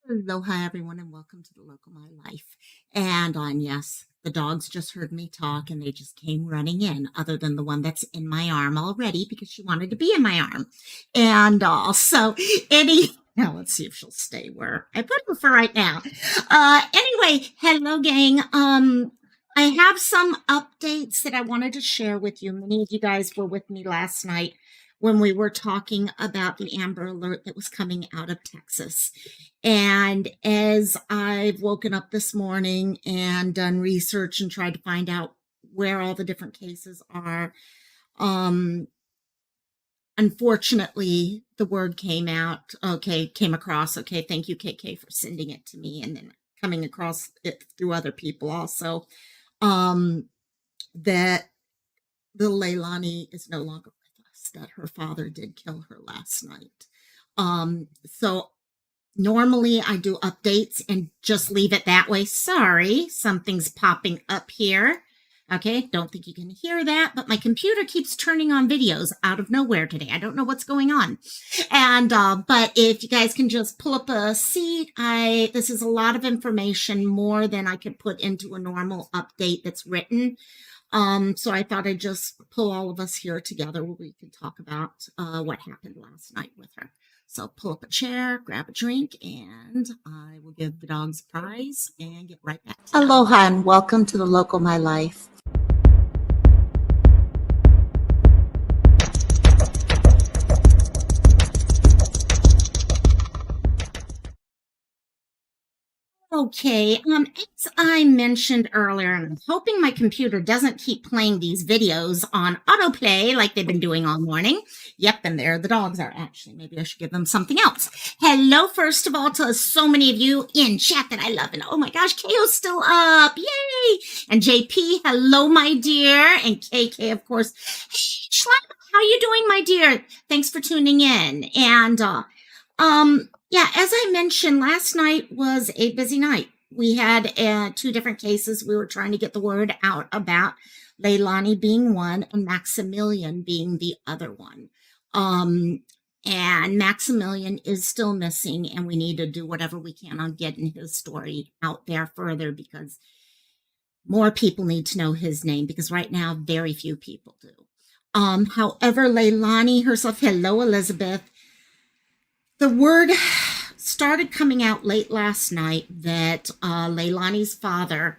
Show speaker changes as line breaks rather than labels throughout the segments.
Aloha, everyone, and welcome to the Local My Life. And yes, the dogs just heard me talk and they just came running in, other than the one that's in my arm already because she wanted to be in my arm. And now let's see if she'll stay where I put her for right now. Anyway, hello, gang. I have some updates that I wanted to share with you. Many of you guys were with me last night when we were talking about the Amber Alert that was coming out of Texas. And as I've woken up this morning and done research and tried to find out where all the different cases are, unfortunately, the word came across. Okay, thank you, KK, for sending it to me and then coming across it through other people also, that the Leylani is no longer with us, that her father did kill her last night. So normally I do updates and just leave it that way. Sorry, something's popping up here. Okay, don't think you can hear that, but my computer keeps turning on videos out of nowhere today. I don't know what's going on. And, but if you guys can just pull up a seat, this is a lot of information, more than I could put into a normal update that's written. So I thought I'd just pull all of us here together where we can talk about what happened last night with her. So pull up a chair, grab a drink, and I will give the dogs a prize and get right back to you.
Aloha and welcome to the Local My Life.
Okay, as I mentioned earlier, and I'm hoping my computer doesn't keep playing ththese videos on autoplay like they've been doing all morning. Yep, and there the dogs are. Actually, maybe I should give them something else. Hello, first of all, to so many of you in chat that I love. And oh my gosh, KO's still up. Yay! And JP, hello, my dear. And KK, of course. Hey, Schlepp, how you doing, my dear? Thanks for tuning in. And, yeah, as I mentioned, last night was a busy night. We had two different cases we were trying to get the word out about, Leylani being one and Maximilian being the other one. And Maximilian is still missing, and we need to do whatever we can on getting his story out there further because more people need to know his name, because right now very few people do. However, Leylani herself, hello, Elizabeth. The word started coming out late last night that Leylani's father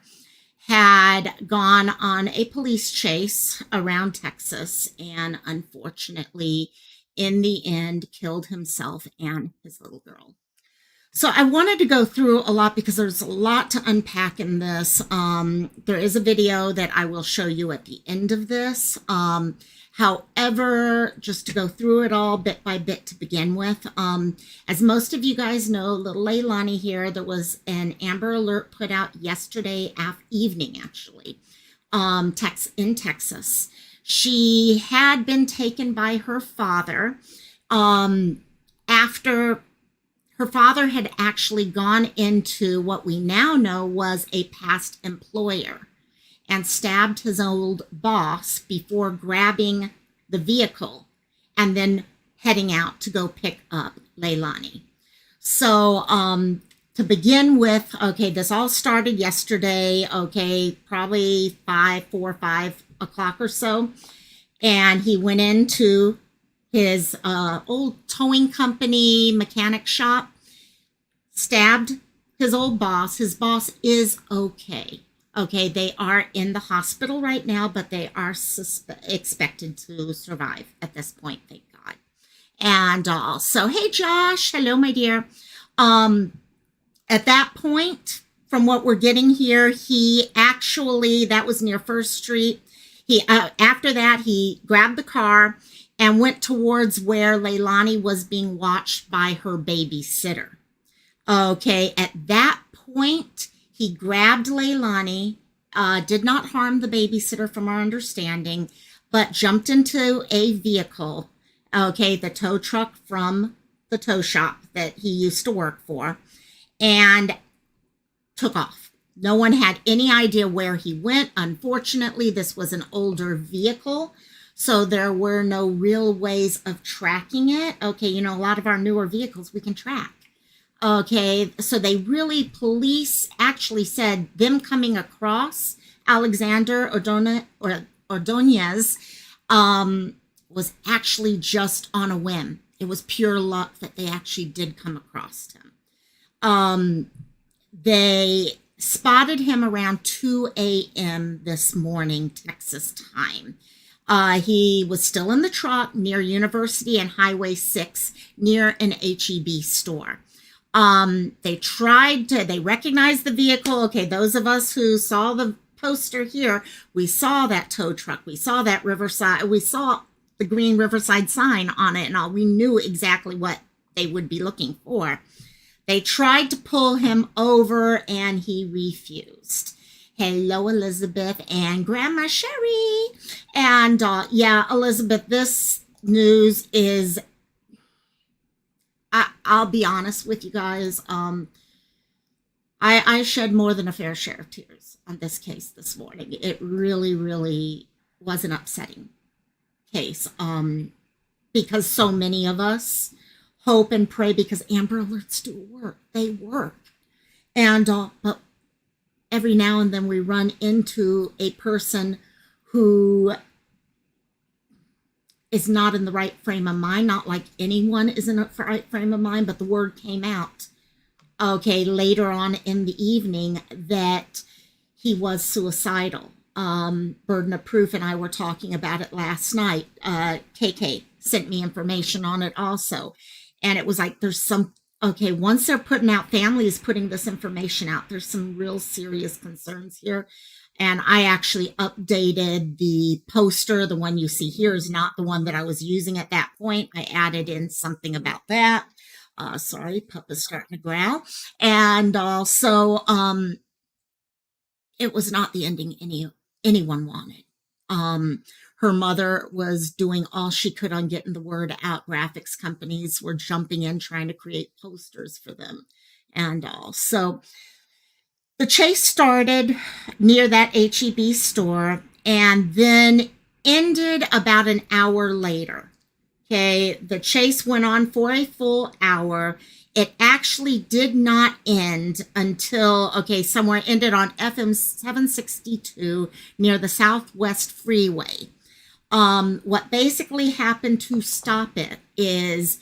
had gone on a police chase around Texas and unfortunately, in the end, killed himself and his little girl. So I wanted to go through a lot because there's a lot to unpack in this. There is a video that I will show you at the end of this. However, just to go through it all bit by bit to begin with, as most of you guys know, little Leylani here, there was an Amber Alert put out yesterday evening, actually, in Texas. She had been taken by her father after her father had actually gone into what we now know was a past employer and stabbed his old boss before grabbing the vehicle and then heading out to go pick up Leylani. So to begin with, okay, this all started yesterday, okay, probably 5 o'clock or so. And he went into his old towing company mechanic shop, stabbed his old boss. His boss is okay. Okay, they are in the hospital right now, but they are expected to survive at this point, thank God. And so, hey, Josh. Hello, my dear. At that point, from what we're getting here, that was near First Street. After that, he grabbed the car and went towards where Leylani was being watched by her babysitter. Okay, at that point, he grabbed Leylani, did not harm the babysitter from our understanding, but jumped into a vehicle, okay, the tow truck from the tow shop that he used to work for, and took off. No one had any idea where he went. Unfortunately, this was an older vehicle, so there were no real ways of tracking it. Okay, a lot of our newer vehicles we can track. Okay, so police actually said them coming across Alexander Ordonez was actually just on a whim. It was pure luck that they actually did come across him. Um, they spotted him around 2 a.m. this morning, Texas time. He was still in the truck near University and Highway 6 near an HEB store. They recognized the vehicle. Okay, those of us who saw the poster here, we saw that tow truck. We saw that Riverside. We saw the green Riverside sign on it and all. We knew exactly what they would be looking for. They tried to pull him over and he refused. Hello, Elizabeth and Grandma Sherry. And yeah, Elizabeth, this news is, I'll be honest with you guys. I shed more than a fair share of tears on this case this morning. It really, really was an upsetting case. Because so many of us hope and pray, because Amber Alerts do work. They work. And but every now and then we run into a person who is not in the right frame of mind. Not like anyone is in the right frame of mind, but the word came out, okay, later on in the evening that he was suicidal. Burden of Proof and I were talking about it last night. KK sent me information on it also. And it was like, okay, once they're putting out, families putting this information out, there's some real serious concerns here. And I actually updated the poster. The one you see here is not the one that I was using at that point. I added in something about that. Sorry, Papa's starting to growl. And also, it was not the ending anyone wanted. Her mother was doing all she could on getting the word out. Graphics companies were jumping in, trying to create posters for them and all. So the chase started near that HEB store and then ended about an hour later. Okay, the chase went on for a full hour. It actually did not end until, okay, somewhere ended on FM 762 near the Southwest Freeway. What basically happened to stop it is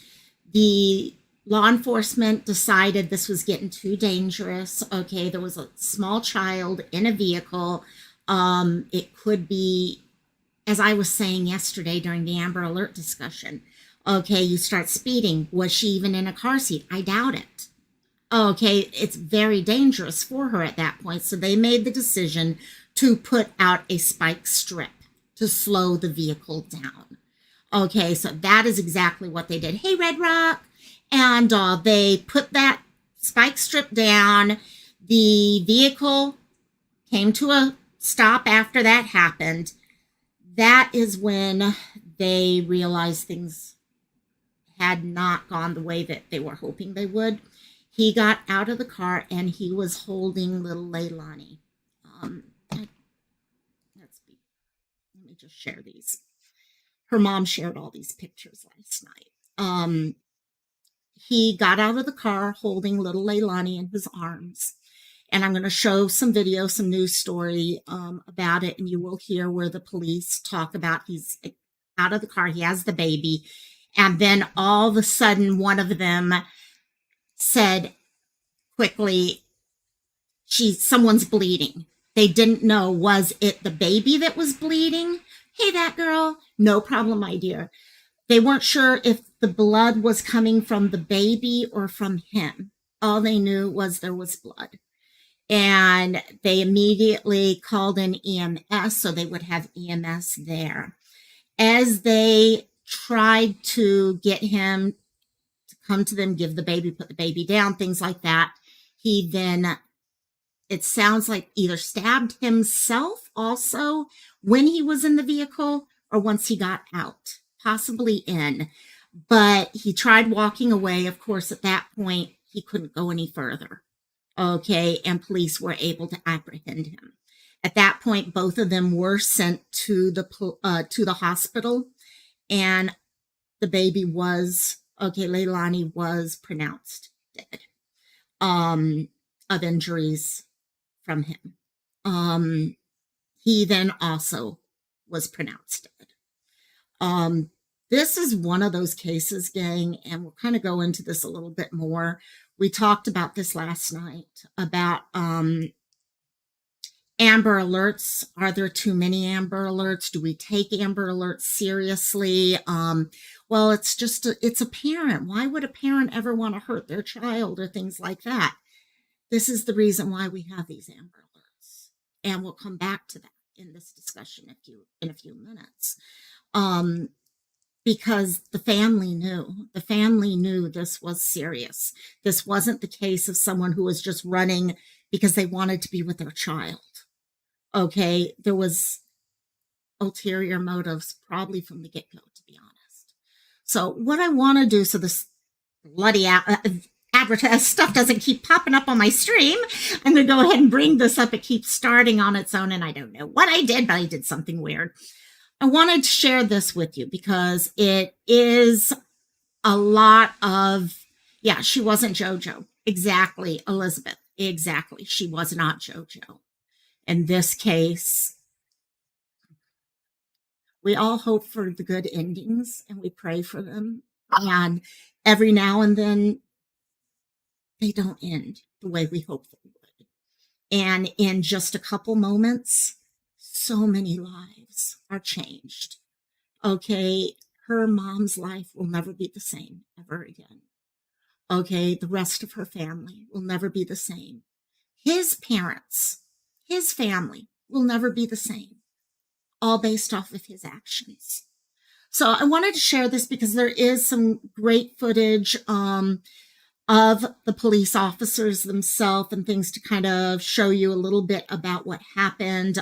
the law enforcement decided this was getting too dangerous. Okay, there was a small child in a vehicle. It could be, as I was saying yesterday during the Amber Alert discussion, okay, you start speeding. Was she even in a car seat? I doubt it. Okay, it's very dangerous for her at that point. So they made the decision to put out a spike strip to slow the vehicle down. Okay, so that is exactly what they did. Hey, Red Rock. And they put that spike strip down. The vehicle came to a stop after that happened. That is when they realized things had not gone the way that they were hoping they would. He got out of the car and he was holding little Leylani. Let me just share these. Her mom shared all these pictures last night. He got out of the car holding little Leylani in his arms. And I'm going to show some video, some news story about it. And you will hear where the police talk about he's out of the car. He has the baby. And then all of a sudden, one of them said quickly, someone's bleeding. They didn't know, was it the baby that was bleeding? Hey, that girl, no problem, my dear. They weren't sure if the blood was coming from the baby or from him. All they knew was there was blood. And they immediately called in EMS, so they would have EMS there. As they tried to get him to come to them, give the baby, put the baby down, things like that, he then, it sounds like, either stabbed himself also when he was in the vehicle or once he got out, possibly in. But he tried walking away. Of course, at that point, he couldn't go any further. Okay, and police were able to apprehend him. At that point, both of them were sent to the hospital, and the baby was, okay, Leylani was pronounced dead. of injuries from him. He then also was pronounced dead. This is one of those cases, gang, and we'll kind of go into this a little bit more. We talked about this last night about Amber Alerts. Are there too many Amber Alerts? Do we take Amber Alerts seriously? Well, it's a parent. Why would a parent ever want to hurt their child or things like that? This is the reason why we have these Amber Alerts. And we'll come back to that in this discussion in a few minutes. Because the family knew this was serious. This wasn't the case of someone who was just running because they wanted to be with their child. Okay, there was ulterior motives probably from the get-go, to be honest. So what I want to do, so this bloody advertise stuff doesn't keep popping up on my stream, I'm going to go ahead and bring this up. It keeps starting on its own, and I don't know what I did, but I did something weird. I wanted to share this with you because it is a lot of, yeah, she wasn't JoJo. Exactly, Elizabeth. Exactly. She was not JoJo. In this case, we all hope for the good endings and we pray for them. And every now and then, they don't end the way we hope they would. And in just a couple moments, so many lives are changed. Okay, her mom's life will never be the same ever again. Okay, the rest of her family will never be the same. His parents, his family will never be the same, all based off of his actions. So I wanted to share this because there is some great footage of the police officers themselves and things to kind of show you a little bit about what happened,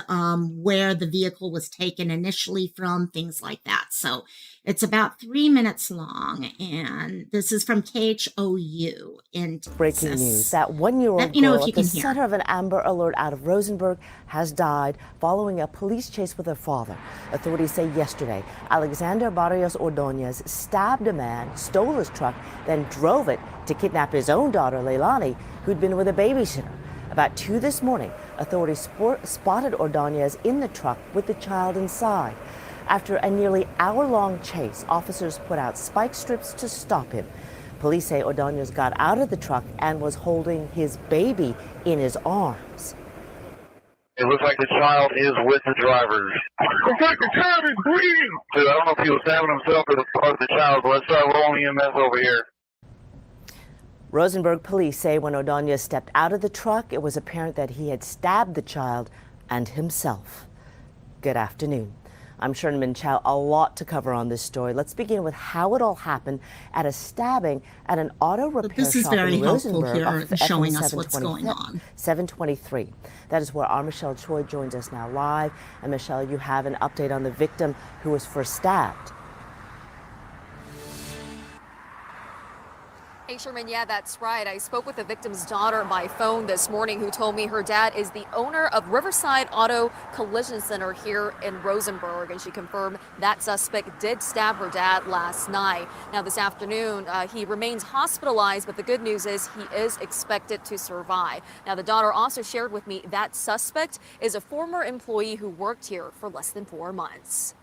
where the vehicle was taken initially from, things like that. So it's about 3 minutes long, and this is from KHOU in Texas.
Breaking news. That one-year-old girl at the center of an Amber Alert out of Rosenberg has died following a police chase with her father. Authorities say yesterday, Alexander Barrios Ordonez stabbed a man, stole his truck, then drove it to kidnap his own daughter, Leylani, who'd been with a babysitter. About 2 this morning, authorities spotted Ordonez in the truck with the child inside. After a nearly hour-long chase, officers put out spike strips to stop him. Police say Ordonez got out of the truck and was holding his baby in his arms.
It looks like the child is with the driver. Looks like the child is breathing. Dude, I don't know if he was stabbing himself or the child, but let's try rolling EMS over here.
Rosenberg police say when Ordonez stepped out of the truck, it was apparent that he had stabbed the child and himself. Good afternoon. I'm Sherman Chow. A lot to cover on this story. Let's begin with how it all happened at a stabbing at an auto repair shop in Rosenberg off of
showing us what's going on.
723. That is where our Michelle Choi joins us now live. And Michelle, you have an update on the victim who was first stabbed.
Hey, Sherman, yeah, that's right. I spoke with the victim's daughter by phone this morning who told me her dad is the owner of Riverside Auto Collision Center here in Rosenberg, and she confirmed that suspect did stab her dad last night. Now, this afternoon, he remains hospitalized, but the good news is he is expected to survive. Now, the daughter also shared with me that suspect is a former employee who worked here for less than 4 months.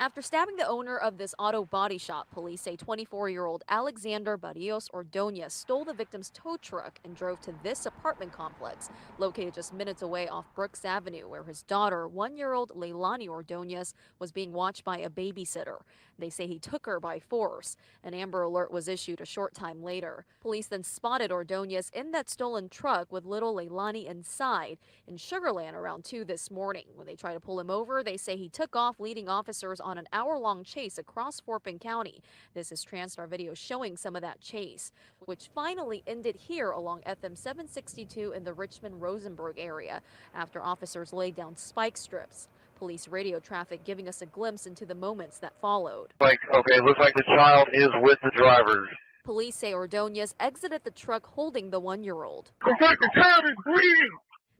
After stabbing the owner of this auto body shop, police say 24-year-old Alexander Barrios Ordonez stole the victim's tow truck and drove to this apartment complex, located just minutes away off Brooks Avenue, where his daughter, 1-year-old Leylani Ordonez, was being watched by a babysitter. They say he took her by force. An Amber Alert was issued a short time later. Police then spotted Ordonez in that stolen truck with little Leylani inside in Sugar Land around 2 this morning. When they tried to pull him over, they say he took off, leading officers on an hour-long chase across Forpin County. This is TransStar video showing some of that chase, which finally ended here along FM 762 in the Richmond-Rosenberg area after officers laid down spike strips. Police radio traffic giving us a glimpse into the moments that followed.
Looks like the child is with the driver.
Police say Ordonez exited the truck holding the 1-year-old.
Looks like the child is breathing.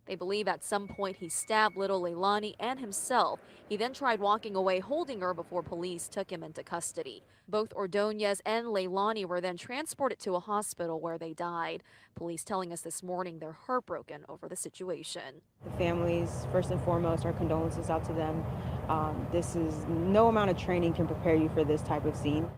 They believe at some point he stabbed little Leylani and himself. He then tried walking away holding her before police took him into custody. Both Ordonez and Leylani were then transported to a hospital where they died. Police telling us this morning they're heartbroken over the situation.
The families, first and foremost, our condolences out to them. This is no amount of training can prepare you for this type of scene.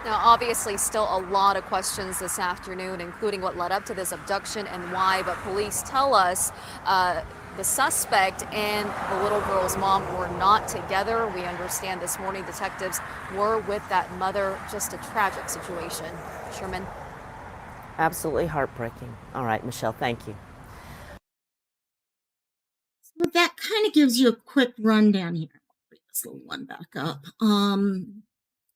Now, obviously, still a lot of questions this afternoon, including what led up to this abduction and why, but police tell us the suspect and the little girl's mom were not together. We understand this morning detectives were with that mother. Just a tragic situation. Sherman?
Absolutely heartbreaking. All right, Michelle, thank you.
So that kind of gives you a quick rundown here. I'll bring this little one back up.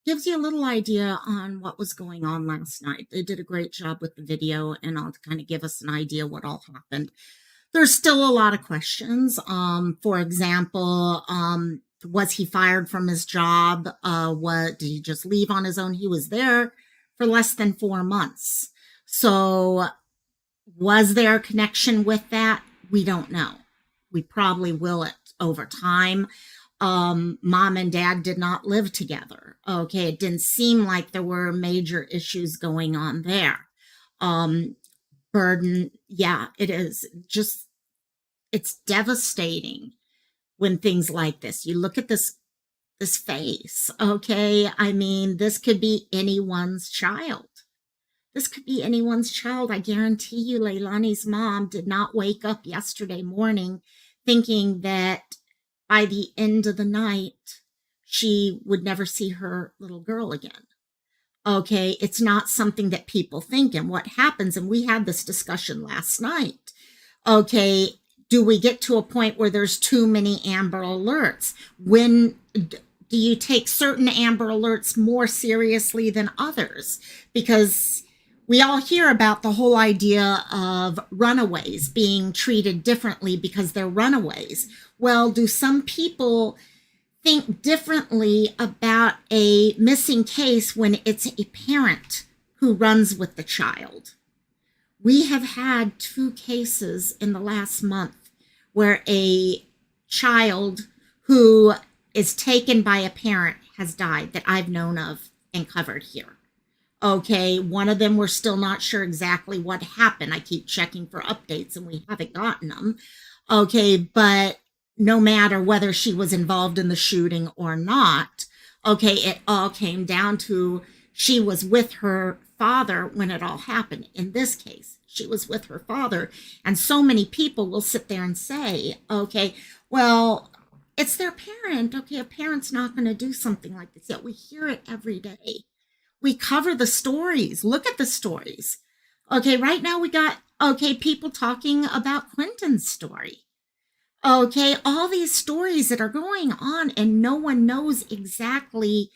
Gives you a little idea on what was going on last night. They did a great job with the video and all to kind of give us an idea what all happened. There's still a lot of questions. For example, was he fired from his job? Did he just leave on his own? He was there for less than 4 months. So was there a connection with that? We don't know. We probably will it over time. Mom and dad did not live together. Okay, it didn't seem like there were major issues going on there. Burden, yeah, it is just, it's devastating when things like this. You look at this face, okay? I mean, this could be anyone's child. This could be anyone's child. I guarantee you Leylani's mom did not wake up yesterday morning thinking that by the end of the night, she would never see her little girl again. Okay, it's not something that people think. And what happens, and we had this discussion last night, okay, do we get to a point where there's too many Amber Alerts? When do you take certain Amber Alerts more seriously than others? Because we all hear about the whole idea of runaways being treated differently because they're runaways. Well, do some people think differently about a missing case when it's a parent who runs with the child? We have had 2 cases in the last month where a child who is taken by a parent has died that I've known of and covered here. Okay, one of them we're still not sure exactly what happened. I keep checking for updates and we haven't gotten them. Okay, but no matter whether she was involved in the shooting or not, okay, it all came down to she was with her father when it all happened. In this case, she was with her father. And so many people will sit there and say, okay, well, it's their parent. Okay, a parent's not going to do something like this. Yet we hear it every day. We cover the stories. Look at the stories. Okay, right now we got, okay, people talking about Quentin's story. Okay, all these stories that are going on and no one knows exactly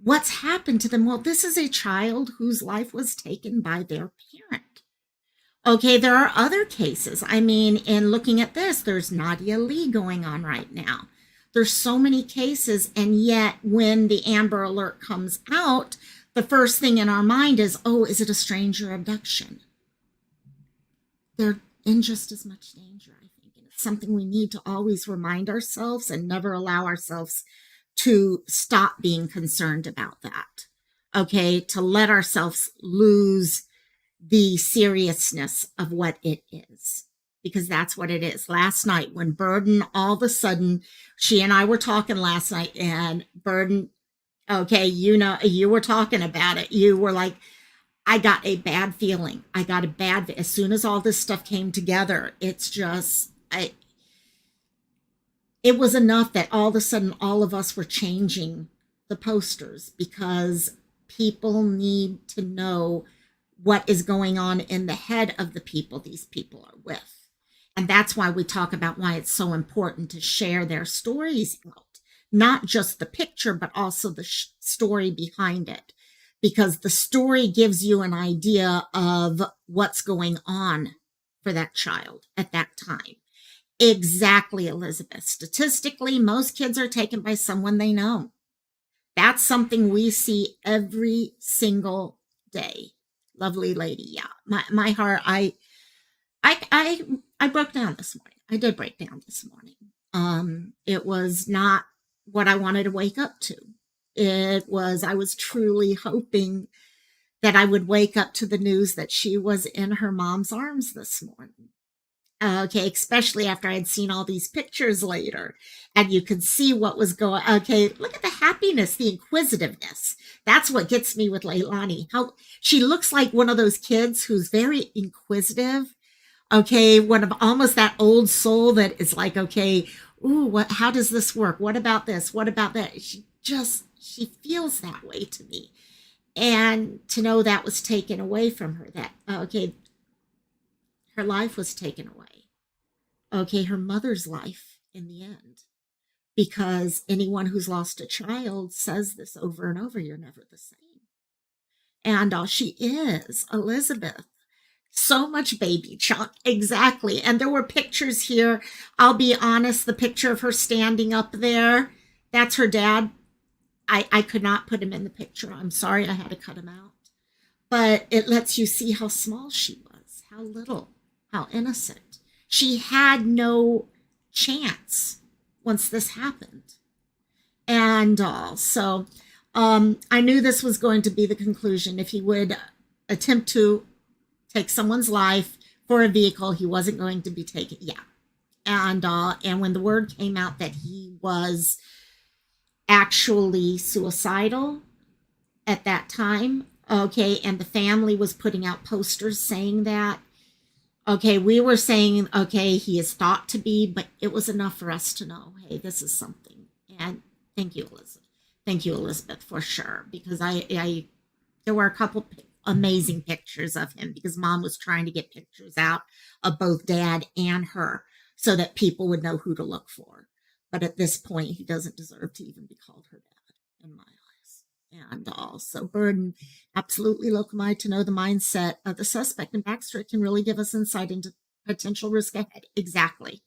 what's happened to them. Well, this is a child whose life was taken by their parent. Okay, there are other cases. I mean, in looking at this, there's Nadia Lee going on right now. There's so many cases, and yet when the Amber Alert comes out, the first thing in our mind is, oh, is it a stranger abduction? They're in just as much danger, I think. And it's something we need to always remind ourselves and never allow ourselves to stop being concerned about that. Okay, to let ourselves lose the seriousness of what it is. Because that's what it is. Last night, when Burden, all of a sudden, she and I were talking last night, and Burden, okay, you know, you were talking about it. You were like, I got a bad feeling. As soon as all this stuff came together, it's just, it was enough that all of a sudden all of us were changing the posters because people need to know what is going on in the head of the people these people are with. And that's why we talk about why it's so important to share their stories out. Not just the picture, but also the story behind it. Because the story gives you an idea of what's going on for that child at that time. Exactly, Elizabeth. Statistically, most kids are taken by someone they know. That's something we see every single day. lovely lady. Yeah, my heart. I broke down this morning. I did break down this morning. It was not what I wanted to wake up to. I was truly hoping that I would wake up to the news that she was in her mom's arms this morning. Okay, especially after I had seen all these pictures later and you could see what was going. Okay, look at the happiness, the inquisitiveness. That's what gets me with Leylani. How she looks like one of those kids who's very inquisitive. Okay, one of almost that old soul that is like, okay, ooh, how does this work? What about this? What about that? She feels that way to me. And to know that was taken away from her, that, okay, her life was taken away. Okay, her mother's life in the end. Because anyone who's lost a child says this over and over, you're never the same. And she is, Elizabeth. So much baby chunk, exactly. And there were pictures here. I'll be honest, the picture of her standing up there, that's her dad. I could not put him in the picture. I'm sorry, I had to cut him out. But it lets you see how small she was, how little, how innocent. She had no chance once this happened. And so I knew this was going to be the conclusion. If he would attempt to take someone's life for a vehicle, he wasn't going to be taken. Yeah. And when the word came out that he was actually suicidal at that time, okay, and the family was putting out posters saying that, okay, we were saying, okay, he is thought to be, but it was enough for us to know, hey, this is something. And thank you, Elizabeth. Thank you, Elizabeth, for sure, because there were a couple amazing pictures of him because mom was trying to get pictures out of both dad and her so that people would know who to look for. But at this point, he doesn't deserve to even be called her dad in my eyes. And also, Burden, absolutely local to know the mindset of the suspect and backstory can really give us insight into potential risk ahead. Exactly.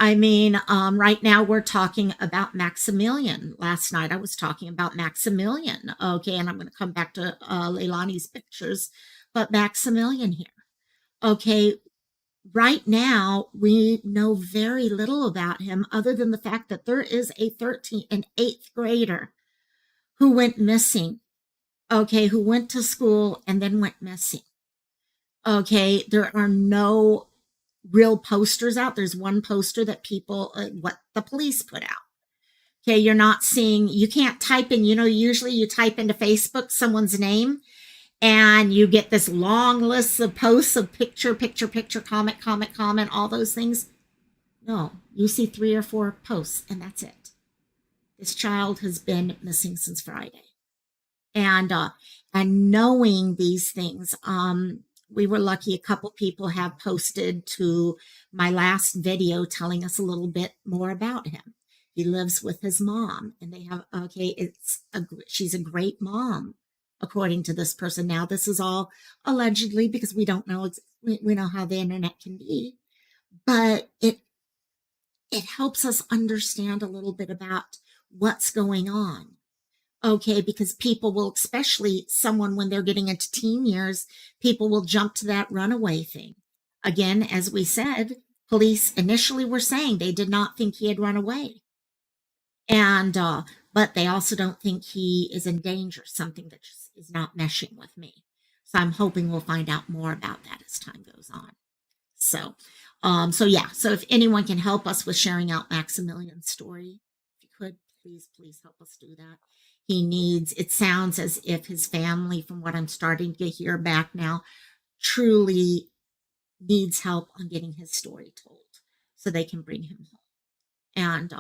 I mean, right now we're talking about Maximilian. Last night I was talking about Maximilian. Okay, and I'm going to come back to Leylani's pictures, but Maximilian here. Okay, right now we know very little about him other than the fact that there is an 8th grader who went missing. Okay, who went to school and then went missing. Okay, there are no real posters out. There's one poster that people, what the police put out. Okay, you're not seeing, you can't type in, usually you type into Facebook someone's name and you get this long list of posts of picture, comment, all those things. No, you see 3 or 4 posts and that's it. This child has been missing since Friday. And knowing these things, we were lucky a couple people have posted to my last video telling us a little bit more about him. He lives with his mom and they have, okay, she's a great mom, according to this person. Now, this is all allegedly because we don't know, we know how the internet can be, but it helps us understand a little bit about what's going on. Okay, because people will, especially someone when they're getting into teen years, people will jump to that runaway thing. Again, as we said, police initially were saying they did not think he had run away. And, but they also don't think he is in danger, something that just is not meshing with me. So I'm hoping we'll find out more about that as time goes on. So if anyone can help us with sharing out Maximilian's story, if you could, please help us do that. It sounds as if his family, from what I'm starting to hear back now, truly needs help on getting his story told so they can bring him home. And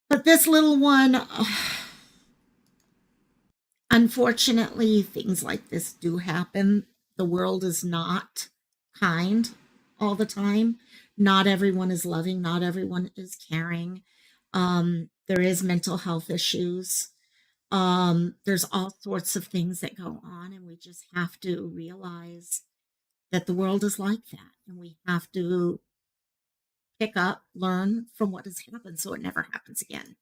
but this little one, unfortunately, things like this do happen. The world is not kind all the time. Not everyone is loving. Not everyone is caring. There is mental health issues. There's all sorts of things that go on, and we just have to realize that the world is like that, and we have to pick up, learn from what has happened so it never happens again.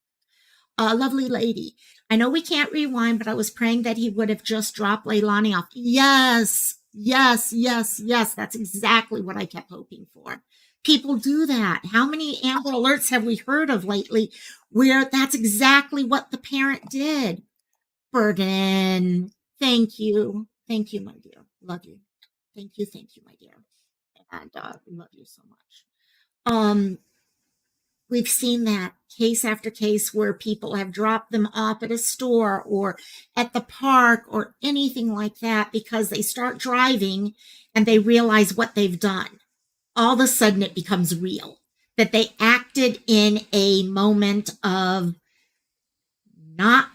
Lovely lady. I know we can't rewind, but I was praying that he would have just dropped Leylani off. Yes, yes, yes, yes. That's exactly what I kept hoping for. People do that. How many Amber Alerts have we heard of lately where that's exactly what the parent did? Burden. Thank you. Thank you, my dear. Love you. Thank you, my dear. And love you so much. We've seen that case after case where people have dropped them off at a store or at the park or anything like that because they start driving and they realize what they've done. All of a sudden it becomes real, that they acted in a moment of not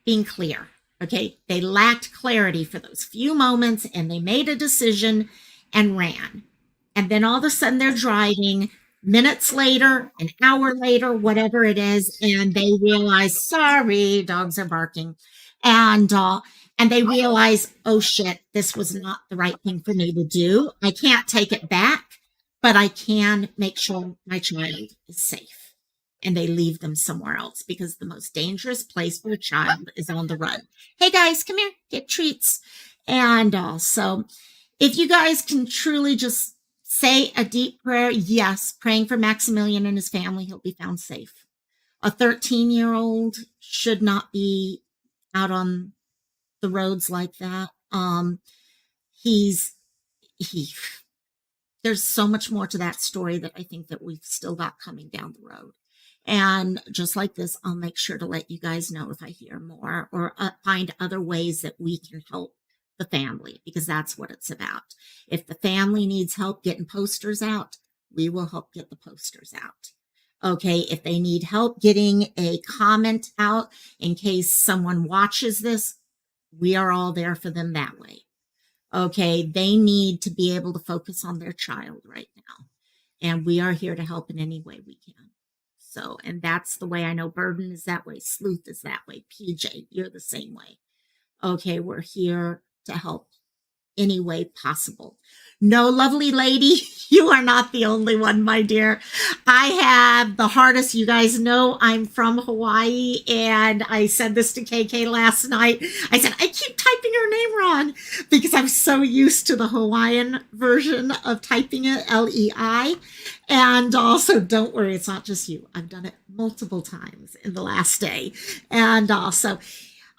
being clear. Okay. They lacked clarity for those few moments and they made a decision and ran. And then all of a sudden they're driving minutes later, an hour later, whatever it is, and they realize, sorry, dogs are barking. And they realize, oh shit, this was not the right thing for me to do. I can't take it back, but I can make sure my child is safe. And they leave them somewhere else because the most dangerous place for a child is on the run. Hey guys, come here, get treats. And also, if you guys can truly just say a deep prayer, yes, praying for Maximilian and his family, he'll be found safe. A 13-year-old should not be out on the roads like that. There's so much more to that story that I think that we've still got coming down the road. And just like this, I'll make sure to let you guys know if I hear more or find other ways that we can help the family, because that's what it's about. If the family needs help getting posters out, we will help get the posters out. Okay, if they need help getting a comment out in case someone watches this, we are all there for them that way. Okay, they need to be able to focus on their child right now. And we are here to help in any way we can. So, and that's the way I know Burden is that way. Sleuth is that way. PJ, you're the same way. Okay, we're here to help any way possible. No, lovely lady, you are not the only one, my dear. I have the hardest. You guys know I'm from Hawaii, and I said this to KK last night. I said, I keep typing her name wrong because I'm so used to the Hawaiian version of typing it, Lei. And also, don't worry, it's not just you. I've done it multiple times in the last day. And also,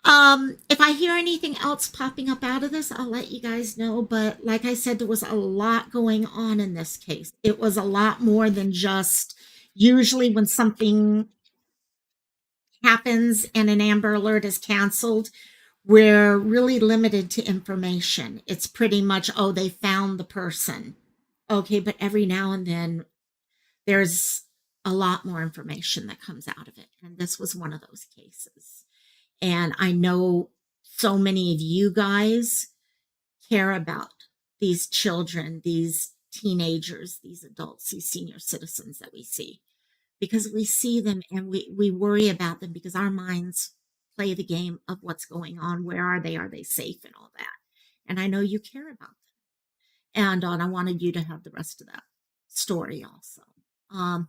if I hear anything else popping up out of this, I'll let you guys know. But like I said, there was a lot going on in this case. It was a lot more than just usually when something happens and an Amber Alert is canceled, we're really limited to information. It's pretty much, oh, they found the person. Okay, but every now and then there's a lot more information that comes out of it. And this was one of those cases. And I know so many of you guys care about these children, these teenagers, these adults, these senior citizens that we see, because we see them and we worry about them because our minds play the game of what's going on. Where are they? Are they safe and all that? And I know you care about them. And I wanted you to have the rest of that story also.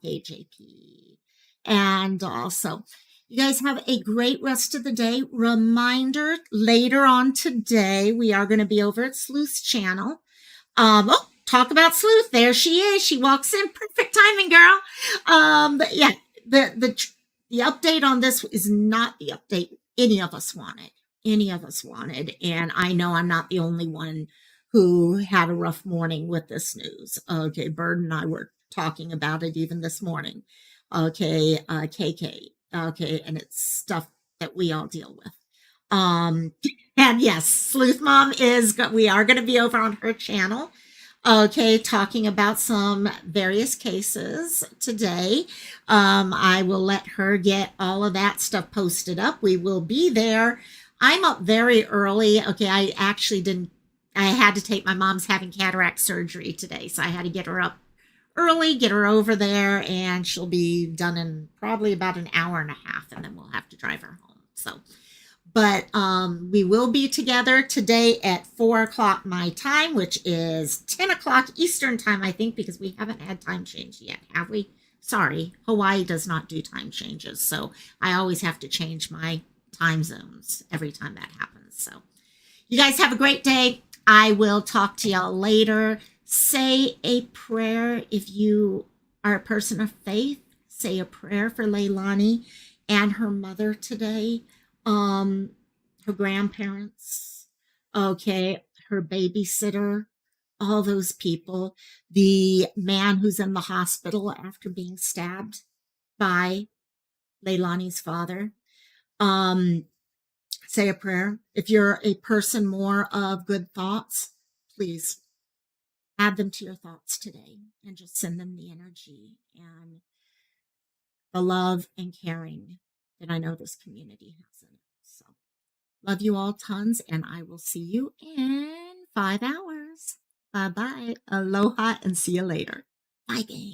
Hey, JP. And also, you guys have a great rest of the day. Reminder, later on today, we are going to be over at Sleuth's channel. Talk about Sleuth. There she is. She walks in. Perfect timing, girl. But yeah, the update on this is not the update any of us wanted. And I know I'm not the only one who had a rough morning with this news. Okay, Bird and I were talking about it even this morning. Okay, KK. Okay, and it's stuff that we all deal with. And yes, Sleuth Mom we are going to be over on her channel. Okay, talking about some various cases today. I will let her get all of that stuff posted up. We will be there. I'm up very early. Okay, I had to take my mom's having cataract surgery today, so I had to get her up early, get her over there, and she'll be done in probably about an hour and a half, and then we'll have to drive her home. So, but we will be together today at 4 o'clock my time, which is 10 o'clock Eastern time, I think, because we haven't had time change yet, have we? Sorry, Hawaii does not do time changes. So I always have to change my time zones every time that happens. So you guys have a great day. I will talk to y'all later. Say a prayer if you are a person of faith. Say a prayer for Leylani and her mother today. Her grandparents, okay, her babysitter, all those people, the man who's in the hospital after being stabbed by Leylani's father. Say a prayer. If you're a person more of good thoughts, please add them to your thoughts today and just send them the energy and the love and caring that I know this community has in it. So love you all tons, and I will see you in 5 hours. Bye-bye. Aloha, and see you later. Bye, gang.